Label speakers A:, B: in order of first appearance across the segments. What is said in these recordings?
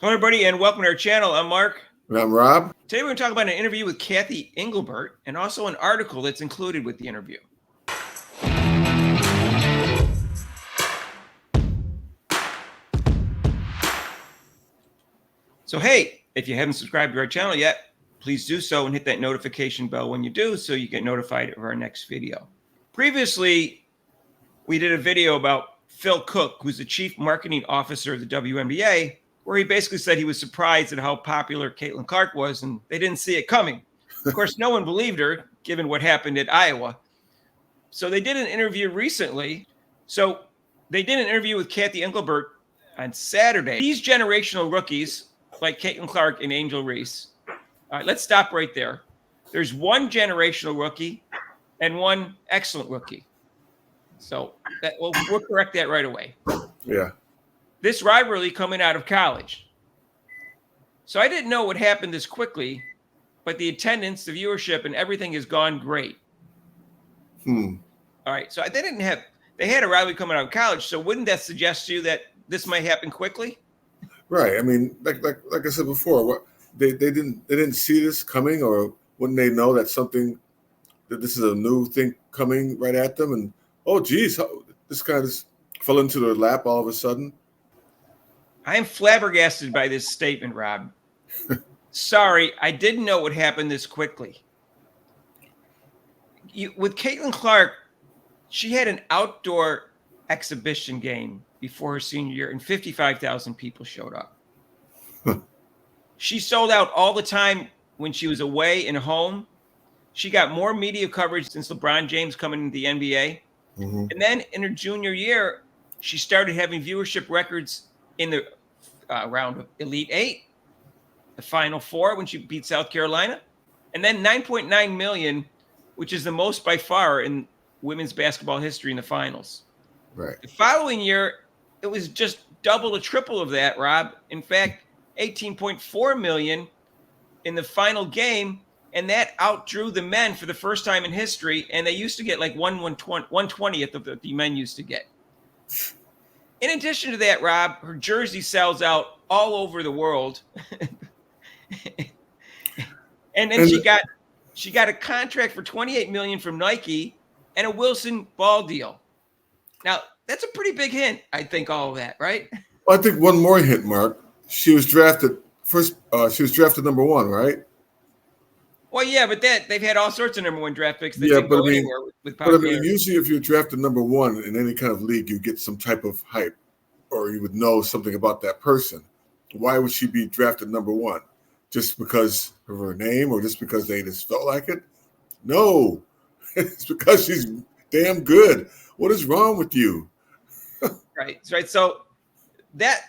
A: Hello, everybody, and welcome to our channel. I'm Mark.
B: And I'm Rob.
A: Today, we're going to talk about an interview with Cathy Engelbert and also an article that's included with the interview. So, hey, if you haven't subscribed to our channel yet, please do so and hit that notification bell when you do so you get notified of our next video. Previously, we did a video about Phil Cook, who's the chief marketing officer of the WNBA, where he basically said he was surprised at how popular Caitlin Clark was, and they didn't see it coming. Of course, no one believed her, given what happened at Iowa. So they did an interview recently. So they did an interview with Cathy Engelbert on Saturday. These generational rookies, like Caitlin Clark and Angel Reese. All right, let's stop right there. There's one generational rookie and one excellent rookie. So we'll correct that right away.
B: Yeah.
A: This rivalry coming out of college. So I didn't know what happened this quickly, but the attendance, the viewership, and everything has gone great. All right. So they had a rivalry coming out of college. So wouldn't that suggest to you that this might happen quickly?
B: Right. I mean, like I said before, they didn't see this coming, or wouldn't they know that this is a new thing coming right at them? And oh, geez, this guy just fell into their lap all of a sudden.
A: I am flabbergasted by this statement, Rob. Sorry, I didn't know what happened this quickly. With Caitlin Clark, she had an outdoor exhibition game before her senior year, and 55,000 people showed up. She sold out all the time when she was away and home. She got more media coverage since LeBron James coming into the NBA. Mm-hmm. And then in her junior year, she started having viewership records in the round of Elite Eight, the Final Four when she beat South Carolina, and then 9.9 million, which is the most by far in women's basketball history in the finals.
B: Right.
A: The following year, it was just double or triple of that, Rob. In fact, 18.4 million in the final game, and that outdrew the men for the first time in history, and they used to get like 1/120th of the men used to get. In addition to that, Rob, her jersey sells out all over the world. and then she got a contract for $28 million from Nike and a Wilson Ball deal. Now, that's a pretty big hint, I think, all of that, right?
B: Well, I think one more hint, Mark. She was drafted first. She was drafted number 1, right?
A: Well, yeah, but they've had all sorts of number 1 draft picks that
B: didn't
A: go anywhere with popularity.
B: Usually if you're drafted number 1 in any kind of league, you get some type of hype, or you would know something about that person. Why would she be drafted number 1? Just because of her name, or just because they just felt like it? No, it's because she's damn good. What is wrong with you?
A: Right. So that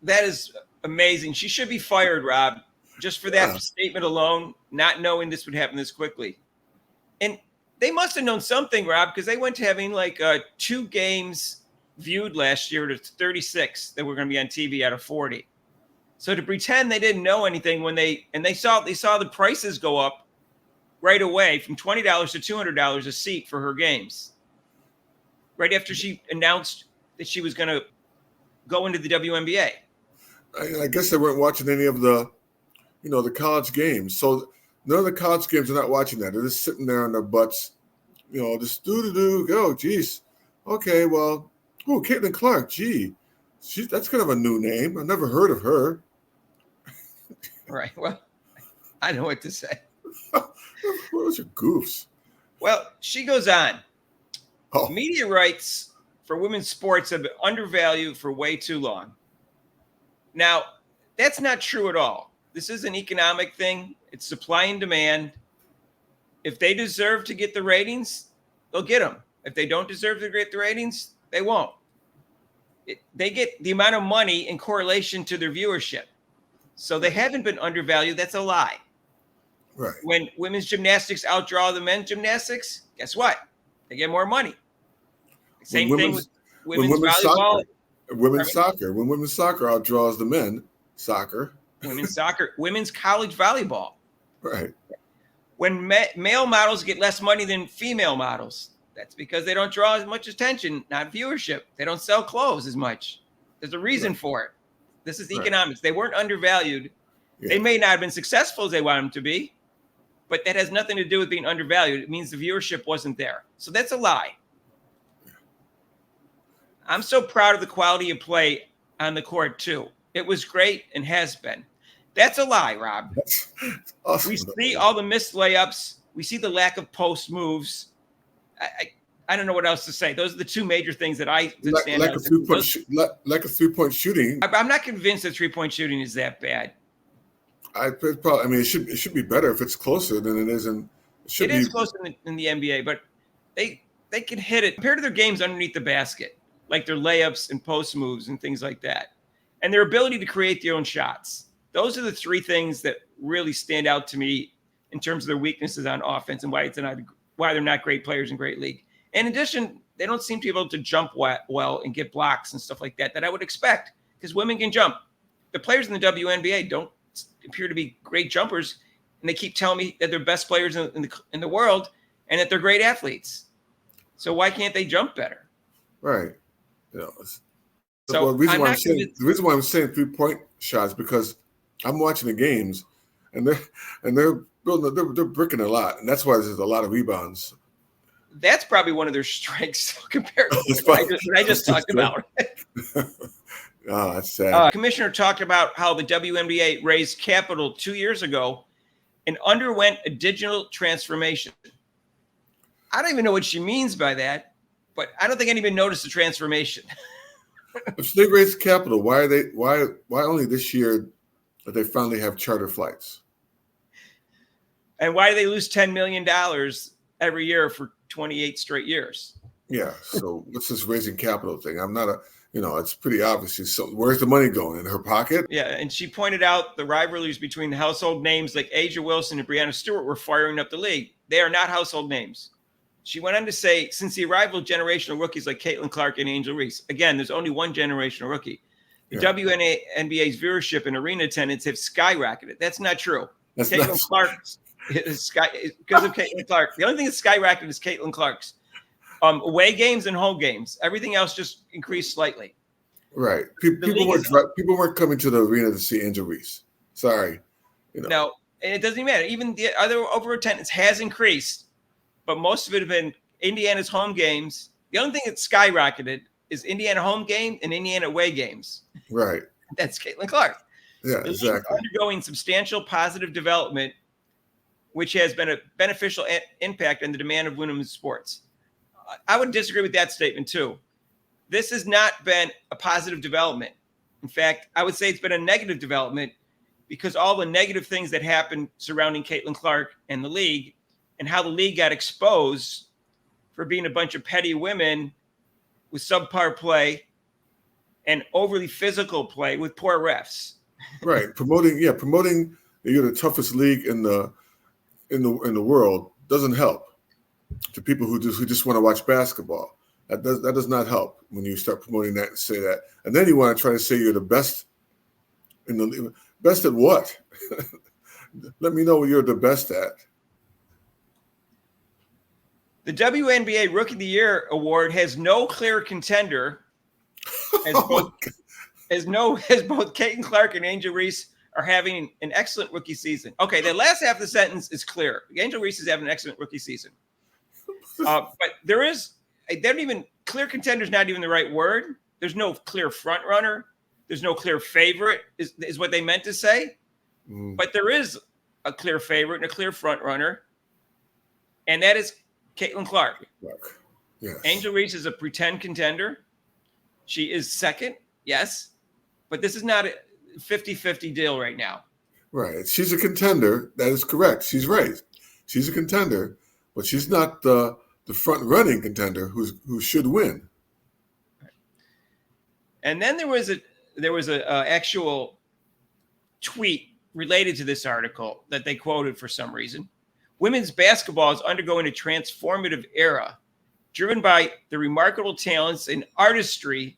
A: is amazing. She should be fired, Rob, just for that statement alone, not knowing this would happen this quickly. And they must have known something, Rob, because they went to having like 2 games viewed last year to 36 that were going to be on TV out of 40. So to pretend they didn't know anything when they saw the prices go up right away from $20 to $200 a seat for her games, right after she announced that she was going to go into the WNBA.
B: I guess they weren't watching any of the college games. So none of the college games are not watching that. They're just sitting there on their butts, just go. Geez. Okay, well, Caitlin Clark. Gee, that's kind of a new name. I never heard of her.
A: Right. Well, I know what to say.
B: Those are goofs.
A: Well, she goes on. Media rights for women's sports have been undervalued for way too long. Now, that's not true at all. This is an economic thing. It's supply and demand. If they deserve to get the ratings, they'll get them. If they don't deserve to get the ratings, they won't. They get the amount of money in correlation to their viewership. So they haven't been undervalued. That's a lie.
B: Right.
A: When women's gymnastics outdraw the men's gymnastics, guess what? They get more money. Same thing with women's volleyball.
B: Women's soccer. When women's soccer outdraws the men soccer.
A: Women's soccer. Women's college volleyball.
B: Right.
A: When male models get less money than female models, that's because they don't draw as much attention, not viewership. They don't sell clothes as much. There's a reason for it. This is
B: Right.
A: economics. They weren't undervalued.
B: Yeah.
A: They may not have been successful as they wanted them to be, but that has nothing to do with being undervalued. It means the viewership wasn't there. So that's a lie. I'm so proud of the quality of play on the court, too. It was great and has been. That's a lie, Rob.
B: That's awesome.
A: We see all the missed layups. We see the lack of post moves. I don't know what else to say. Those are the two major things that stand out.
B: Like a 3-point shooting.
A: I'm not convinced that 3-point shooting is that bad.
B: It should be better if it's closer than it is in.
A: It is closer in the NBA, but they can hit it compared to their games underneath the basket, like their layups and post moves and things like that, and their ability to create their own shots. Those are the three things that really stand out to me in terms of their weaknesses on offense and why they're not great players in great league. In addition, they don't seem to be able to jump well and get blocks and stuff like that I would expect, because women can jump. The players in the WNBA don't appear to be great jumpers, and they keep telling me that they're best players in the world and that they're great athletes. So why can't they jump better?
B: Right.
A: So
B: the reason why I'm saying 3-point shots, because I'm watching the games and they're bricking a lot, and that's why there's a lot of rebounds.
A: That's probably one of their strengths compared to what I just talked about.
B: Oh, that's sad.
A: Commissioner talked about how the WNBA raised capital 2 years ago and underwent a digital transformation. I don't even know what she means by that, but I don't think anyone noticed the transformation.
B: If they raised capital, why only this year that they finally have charter flights?
A: And why do they lose $10 million every year for 28 straight years?
B: Yeah. So what's this raising capital thing? I'm not it's pretty obvious. So where's the money going? In her pocket?
A: Yeah. And she pointed out the rivalries between the household names like Asia Wilson and Breanna Stewart were firing up the league. They are not household names. She went on to say, since the arrival of generational rookies like Caitlin Clark and Angel Reese, again, there's only one generational rookie. The WNBA's viewership and arena attendance have skyrocketed. That's not true. Caitlin Clark is because of Caitlin Clark. The only thing that's skyrocketed is Caitlin Clark's away games and home games. Everything else just increased slightly.
B: Right. People weren't coming to the arena to see Angel Reese. Sorry.
A: No, and it doesn't even matter. Even the other over attendance has increased, but most of it have been Indiana's home games. The only thing that skyrocketed is Indiana home game and Indiana away games.
B: Right.
A: That's Caitlin Clark.
B: Yeah, exactly.
A: Undergoing substantial positive development, which has been a beneficial impact on the demand of women's sports. I would disagree with that statement too. This has not been a positive development. In fact, I would say it's been a negative development, because all the negative things that happened surrounding Caitlin Clark and the league, and how the league got exposed for being a bunch of petty women with subpar play and overly physical play with poor refs.
B: Right. Promoting you're the toughest league in the world doesn't help to people who just want to watch basketball. That does not help when you start promoting that and say that. And then you want to try to say you're the best in the best at what? Let me know what you're the best at.
A: The WNBA Rookie of the Year award has no clear contender, as both Caitlin Clark and Angel Reese are having an excellent rookie season. Okay, the last half of the sentence is clear. Angel Reese is having an excellent rookie season. But clear contender is not even the right word. There's no clear front runner. There's no clear favorite is what they meant to say. But there is a clear favorite and a clear front runner, and that is Caitlin Clark.
B: Yes.
A: Angel Reese is a pretend contender. She is second, yes, but this is not a 50-50 deal right now.
B: Right. She's a contender. That is correct. She's right. She's a contender, but she's not the front-running contender who should win.
A: And then there was a actual tweet related to this article that they quoted for some reason. Women's basketball is undergoing a transformative era, driven by the remarkable talents and artistry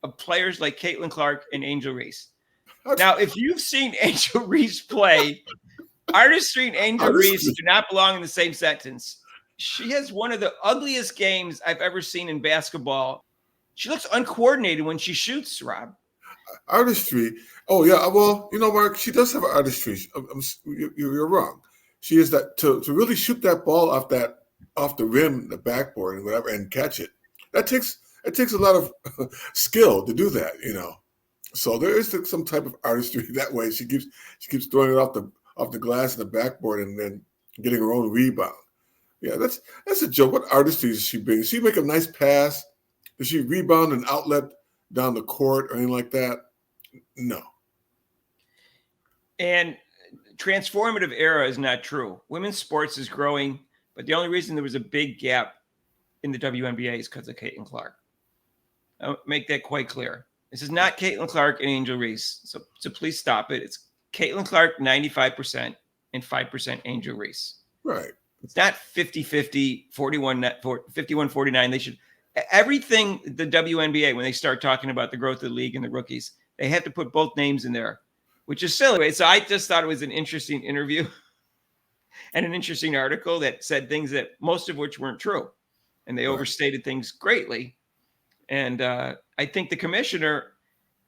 A: of players like Caitlin Clark and Angel Reese. Now, if you've seen Angel Reese play, artistry and Angel Reese do not belong in the same sentence. She has one of the ugliest games I've ever seen in basketball. She looks uncoordinated when she shoots, Rob.
B: Artistry. Oh yeah. Well, Mark, she does have artistry. You're wrong. She is that to really shoot that ball off the rim, the backboard, and whatever, and catch it. That takes a lot of skill to do that. So there is some type of artistry that way. She keeps throwing it off the glass and the backboard, and then getting her own rebound. Yeah, that's a joke. What artistry does she bring? Does she make a nice pass? Does she rebound an outlet down the court or anything like that? No.
A: And transformative era is not true. Women's sports is growing, but the only reason there was a big gap in the WNBA is because of Caitlin Clark. I'll make that quite clear. This is not Caitlin Clark and Angel Reese. So please stop it. It's Caitlin Clark 95% and 5% Angel Reese.
B: Right.
A: It's not 50-50, 51-49. They should everything the WNBA, when they start talking about the growth of the league and the rookies, they have to put both names in there, which is silly. So I just thought it was an interesting interview and an interesting article that said things that most of which weren't true. And they overstated things greatly. And I think the commissioner,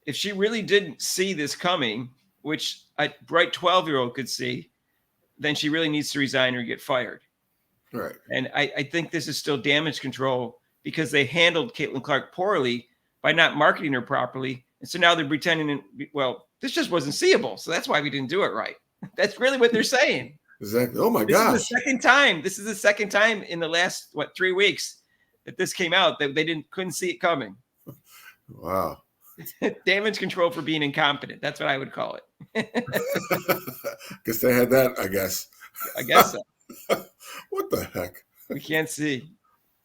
A: if she really didn't see this coming, which a bright 12-year-old could see, then she really needs to resign or get fired.
B: Right.
A: And I think this is still damage control because they handled Caitlin Clark poorly by not marketing her properly. And so now they're pretending, this just wasn't seeable. So that's why we didn't do it right. That's really what they're saying.
B: Exactly. Oh my gosh.
A: This is the second time in the last 3 weeks that this came out that they couldn't see it coming.
B: Wow.
A: Damage control for being incompetent. That's what I would call it.
B: Guess they had that, I guess.
A: I guess so.
B: What the heck?
A: We can't see.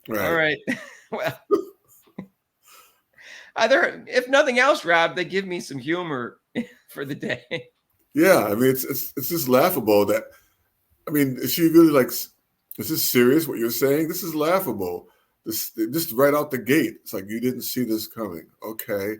B: Right.
A: All right. Well, if nothing else, Rob, they give me some humor for the day.
B: Yeah, I mean, it's just laughable that. I mean, is she really is this serious? What you're saying? This is laughable. Just right out the gate. It's like you didn't see this coming. Okay,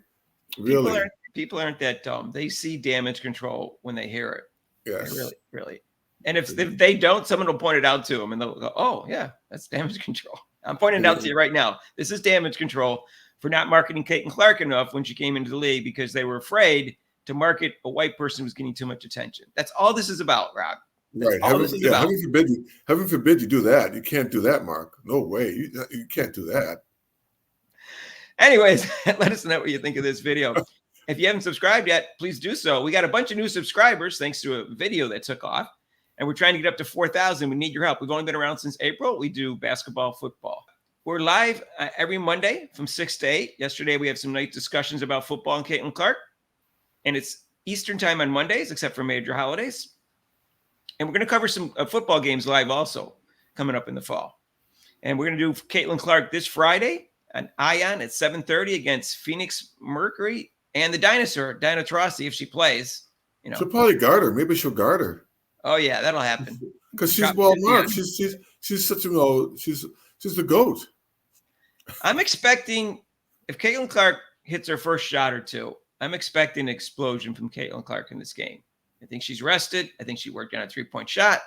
B: really?
A: People aren't that dumb. They see damage control when they hear it.
B: Yes,
A: really, really. And if they don't, someone will point it out to them, and they'll go, "Oh, yeah, that's damage control." I'm pointing it out to you right now. This is damage control for not marketing Caitlin Clark enough when she came into the league because they were afraid to market a white person who was getting too much attention. That's all this is about, Rob. That's
B: right. Heaven forbid you do that. You can't do that, Mark. No way. You can't do that.
A: Anyways, let us know what you think of this video. If you haven't subscribed yet, please do so. We got a bunch of new subscribers thanks to a video that took off. And we're trying to get up to 4,000. We need your help. We've only been around since April. We do basketball, football. We're live every Monday from 6 to 8. Yesterday, we had some nice discussions about football and Caitlin Clark. And it's Eastern time on Mondays, except for major holidays. And we're going to cover some football games live also coming up in the fall. And we're going to do Caitlin Clark this Friday on Ion at 7:30 against Phoenix Mercury and the Dinosaur, Dinah Taurasi, if she plays.
B: She'll probably guard her. Maybe she'll guard her.
A: Oh, yeah, that'll happen.
B: Because she's well marked. She's such she's the GOAT.
A: I'm expecting, if Caitlin Clark hits her first shot or two, I'm expecting an explosion from Caitlin Clark in this game. I think she's rested. I think she worked on a 3-point shot.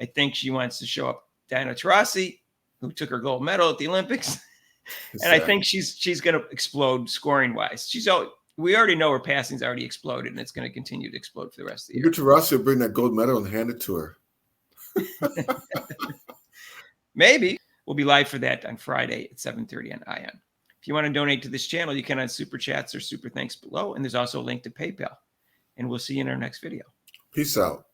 A: I think she wants to show up Dinah Taurasi, who took her gold medal at the Olympics. And I think she's going to explode scoring wise. We already know her passing's already exploded, and it's going to continue to explode for the rest of the year.
B: Taurasi will bring that gold medal and hand it to her.
A: Maybe. We'll be live for that on Friday at 7:30 on Ion. If you want to donate to this channel, you can on Super Chats or Super Thanks below. And there's also a link to PayPal. And we'll see you in our next video.
B: Peace out.